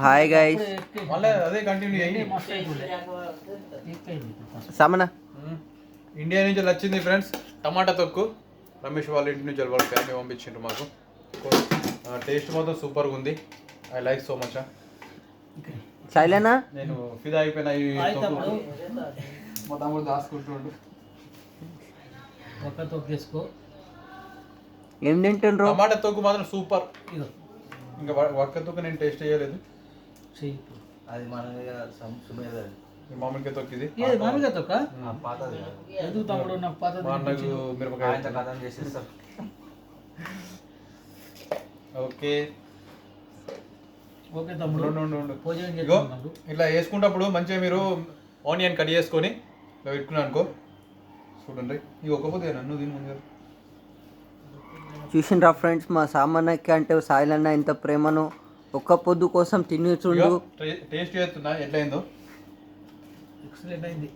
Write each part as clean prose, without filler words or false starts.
Hi guys. మళ్ళీ అదే continue అయ్యి సమన ఇండియా నుంచి వచ్చింది ఫ్రెండ్స్ టమాటా తొక్కు. రమేష్ వాళ్ళ ఇంటి నుంచి వాళ్ళ ఫ్యామిలీ పంపించిండ్రు మాకు. టేస్ట్ మాత్రం సూపర్గా ఉంది. I like so much. శైలేనా నేను ఫిదా అయిపోయినా ఈ తొక్కు. మా తమ్ముడు దాచుకుంటుండు. ఒక్క తొక్కేసుకో. ఏం తింటుండ్రు? టమాటా తొక్కు మాత్రం సూపర్. ఇంకా ఒక్క తొక్కు నేను టేస్ట్ చేయలేదు. అది మన మామిడికాయ తొక్కు ఇది. మామిడికాయ తొక్క పాతది ఎందుకు తమ్ముడు నాకు పాత మా అన్నకు మిరపకాయ. కథం చేసేస్తారు. ఓకే ఓకే తమ్ముడు. ఉండు. భోజనం ఇగో చేస్తున్నాడు. ఇట్లా వేసుకుంటప్పుడు మంచిగా మీరు ఆనియన్ కట్ చేసుకొని ఇలా పెట్టుకున్నాను అనుకో. చూడండి ఇక ఒక్కపోతే నన్ను దీని ముందు చూసిండ్రా ఫ్రెండ్స్, మా సామాన్యకి అంటే సాయిలన్న ఇంత ప్రేమను ఒక్క పొద్దు కోసం తినిచుండు. టేస్ట్ చేస్తున్నా ఎట్లయిందో. ఎక్సలెంట్ అయింది.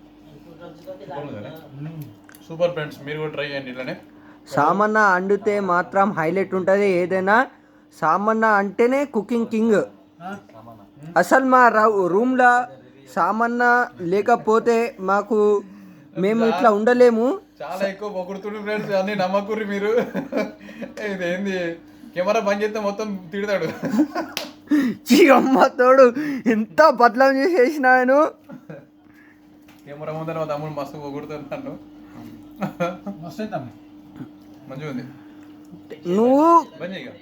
సూపర్ ఫ్రెండ్స్, మీరు కూడా ట్రై చేయండి ఇట్లానే. సామన్న అండితే మాత్రం హైలైట్ ఉంటుంది. ఏదైనా సామన్న అంటేనే కుకింగ్ కింగ్. అసలు మా రూమ్లో సామన్న లేకపోతే మేము ఇట్లా ఉండలేము. చాలా ఎక్కువ పొగుడుతుండ్రు ఫ్రెండ్స్, అన్ని నమ్మకుర్రి మీరు. ఇదేంది కెమెరా బంద్ చేస్తే మొత్తం తిడతాడు. అమ్మ తోడు ఎంత బదలం చేసేసినాను. కెమెరా ముందర మా తమ్ముడు మస్తు పొగుడుతున్నాను. మస్తు మంచిగా ఉంది. నువ్వు బంద్ చేయగా